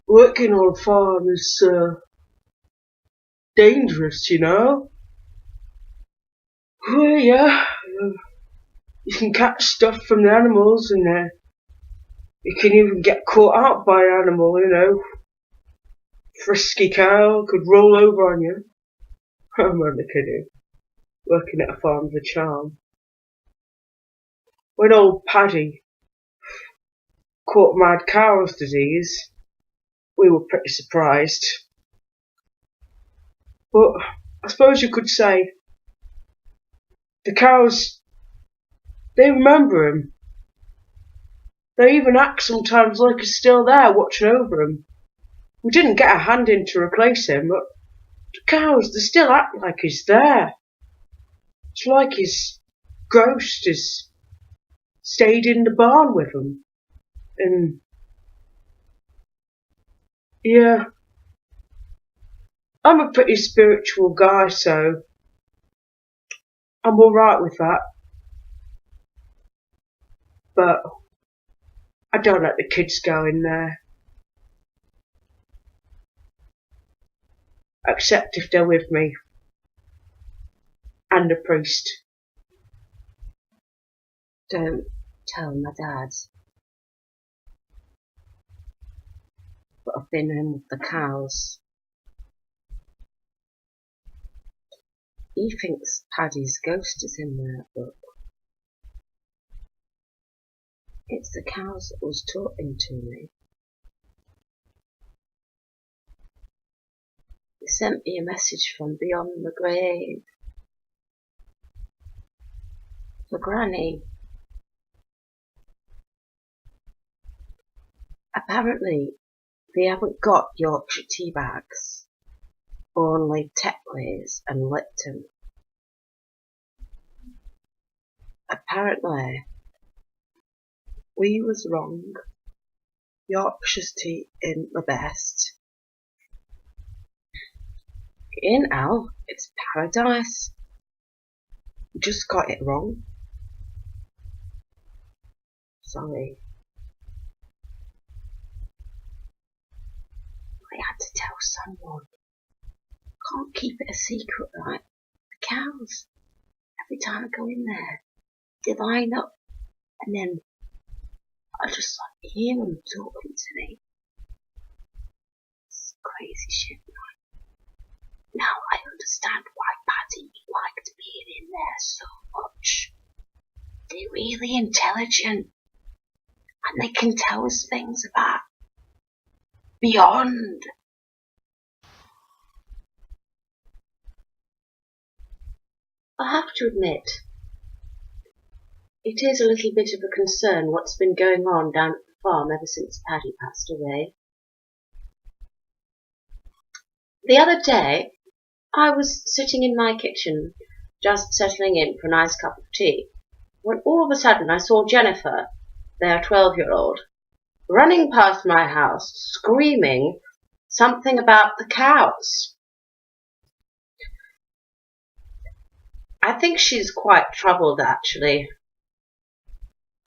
working on a farm is dangerous, you know. Well, yeah, you can catch stuff from the animals, and you can even get caught out by an animal, you know. Frisky cow could roll over on you. I'm only kidding. Working at a farm's a charm. When old Paddy caught mad cow's disease, we were pretty surprised. But I suppose you could say the cows, they remember him. They even act sometimes like he's still there watching over him. We didn't get a hand in to replace him, but the cows, they still act like he's there. It's like his ghost has stayed in the barn with them. And yeah, I'm a pretty spiritual guy, so I'm alright with that. But I don't let the kids go in there. Except if they're with me. And the priest. Don't tell my dad. But I've been in with the cows. He thinks Paddy's ghost is in there, but it's the cows that was talking to me. They sent me a message from beyond the grave. For Granny. Apparently, they haven't got Yorkshire tea bags. Only Tetleys and Lipton. Apparently, we was wrong. Yorkshire's tea ain't the best. In hell, it's paradise. We just got it wrong. Sorry. I had to tell someone. Can't keep it a secret, right? The cows, every time I go in there, they line up, and then I just hear them talking to me. It's crazy shit, right? Now I understand why Paddy liked being in there so much. They're really intelligent, and they can tell us things about beyond. I have to admit, it is a little bit of a concern what's been going on down at the farm ever since Paddy passed away. The other day, I was sitting in my kitchen, just settling in for a nice cup of tea, when all of a sudden I saw Jennifer, their 12-year-old, running past my house, screaming something about the cows. I think she's quite troubled, actually.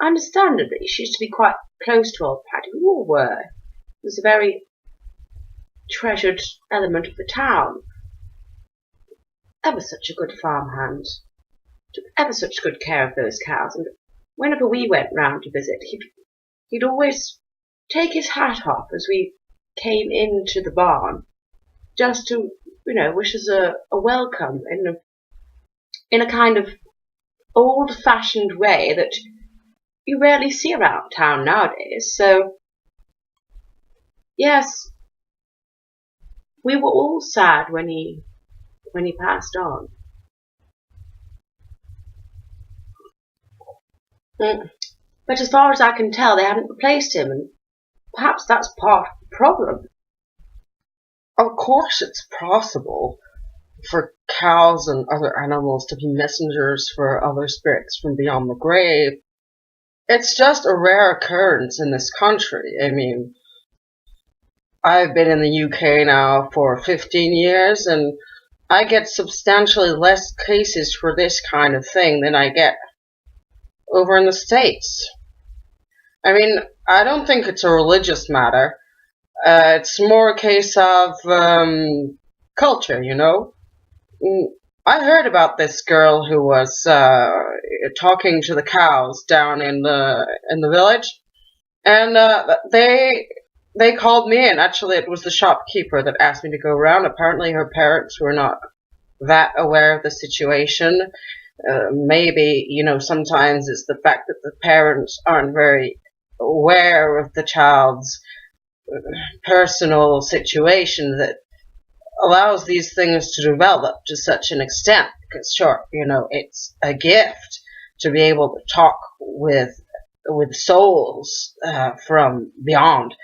Understandably, she used to be quite close to old Paddy. We all were. It was a very treasured element of the town. Ever such a good farmhand. Took ever such good care of those cows, and whenever we went round to visit, he'd always take his hat off as we came into the barn, just to, wish us a welcome in a kind of old-fashioned way that you rarely see around town nowadays. So, yes, we were all sad when he passed on. But as far as I can tell, they haven't replaced him, and perhaps that's part of the problem. Of course it's possible for cows and other animals to be messengers for other spirits from beyond the grave. It's just a rare occurrence in this country. I mean, I've been in the UK now for 15 years, and I get substantially less cases for this kind of thing than I get over in the States. I mean, I don't think it's a religious matter. It's more a case of culture, you know. I heard about this girl who was talking to the cows down in the village, and they called me in. Actually, it was the shopkeeper that asked me to go around. Apparently, her parents were not that aware of the situation. Maybe, you know, sometimes it's the fact that the parents aren't very aware of the child's personal situation that allows these things to develop to such an extent. Because sure, you know, it's a gift to be able to talk with souls from beyond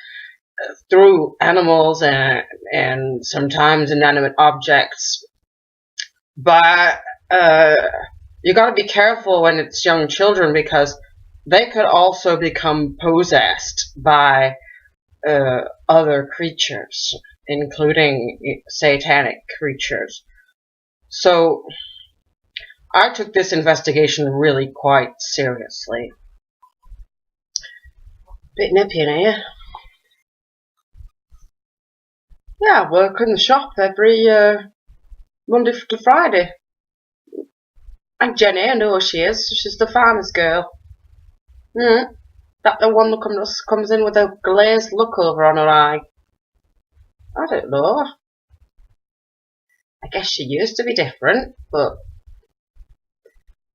through animals and sometimes inanimate objects. But you got to be careful when it's young children, because they could also become possessed by other creatures, including satanic creatures. So I took this investigation really quite seriously. Bit nippy in here. Yeah, I work in the shop every Monday to Friday. And Jenny, I know who she is. She's the farmer's girl. That the one that comes in with a glazed look over on her eye. I don't know. I guess she used to be different, but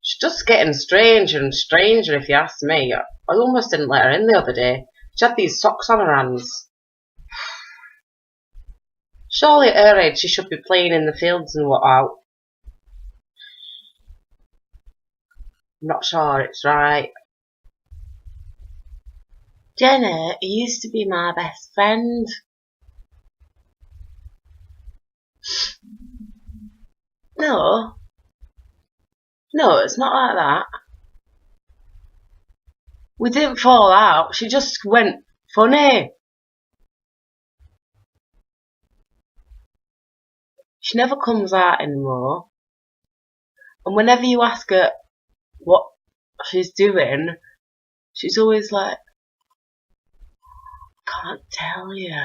she's just getting stranger and stranger, if you ask me. I almost didn't let her in the other day. She had these socks on her hands. Surely at her age she should be playing in the fields and what out. I'm not sure it's right. Jenna, he used to be my best friend. No, it's not like that. We didn't fall out, she just went funny. She never comes out anymore. And whenever you ask her what she's doing, she's always like, can't tell you.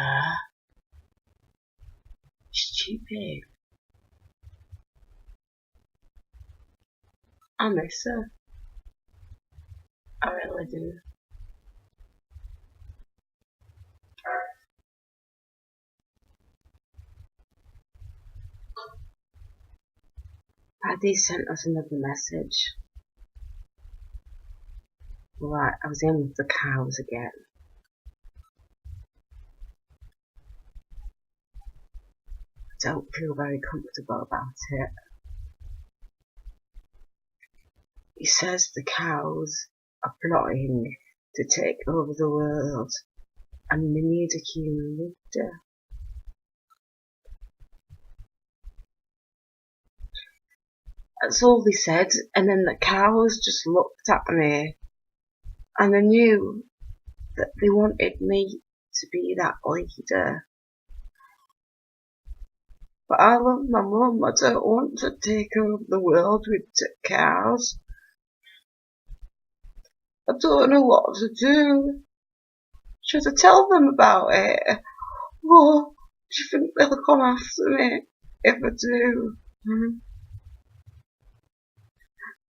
Stupid. I miss her. I really do. Paddy sent us another message. Right, I was in with the cows again. I don't feel very comfortable about it. He says the cows are plotting to take over the world and they need a human leader. That's all they said, and then the cows just looked at me and I knew that they wanted me to be that leader. But I love my mum. I don't want to take over the world with the cows. I don't know what to do. Should I tell them about it? Or do you think they'll come after me if I do?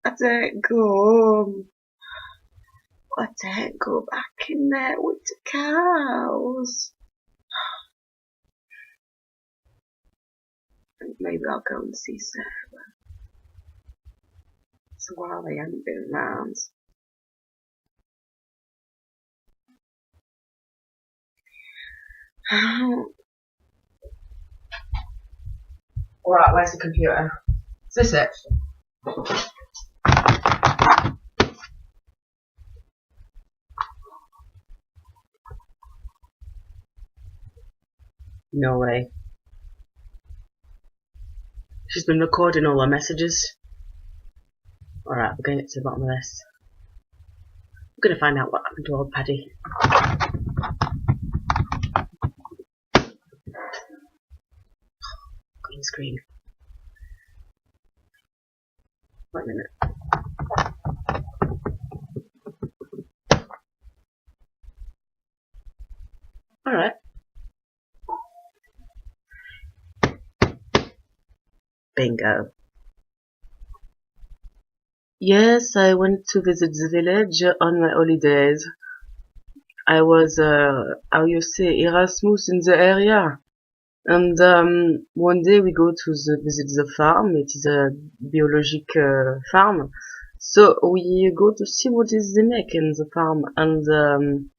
I don't go. I don't go back in there with the cows. Maybe I'll go and see Sarah. So while they haven't been around. Alright, where's the computer? Is this it? No way. She's been recording all her messages. Alright, we're going to get to the bottom of this. We're going to find out what happened to old Paddy. Green screen. Wait a minute. Alright. bingo. Yes, I went to visit the village on my holidays. I was, how you say, Erasmus in the area. And one day we go to visit the farm. It is a biologic farm. So we go to see what is they make in the farm. And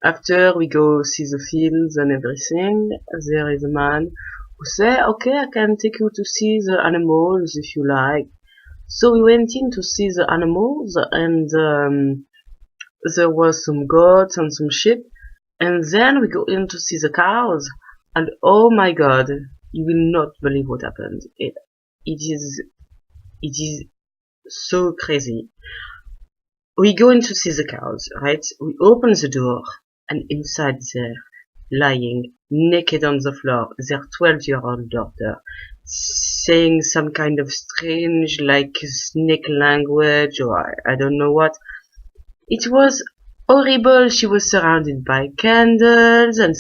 after we go see the fields and everything, there is a man who say, okay, I can take you to see the animals if you like. So we went in to see the animals, and there was some goats and some sheep, and then we go in to see the cows, and oh my god, you will not believe what happened. It is so crazy. We go in to see the cows, right? We open the door, and inside there, lying naked on the floor, their 12-year-old daughter, saying some kind of strange, like, snake language, or I don't know what. It was horrible. She was surrounded by candles, and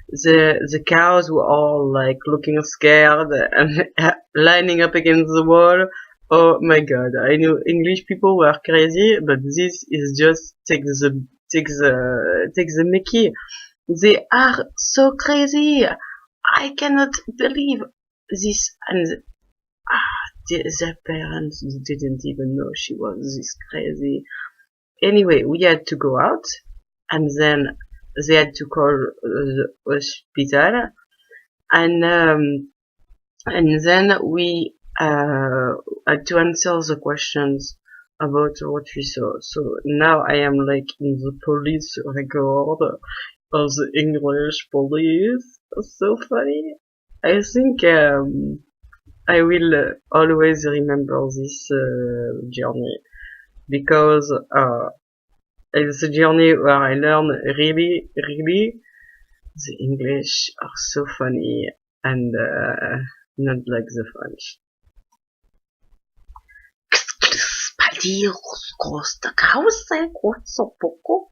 the cows were all, like, looking scared and lining up against the wall. Oh my god, I knew English people were crazy, but this is just take the mickey. They are so crazy. I cannot believe this. And their parents didn't even know she was this crazy. Anyway, we had to go out, and then they had to call the hospital, and then we had to answer the questions about what we saw. So now I am like in the police record of the English police. So funny. I think I will always remember this journey, because it's a journey where I learn really, really the English are so funny, and not like the French. Paddy, costa causa, corso poco,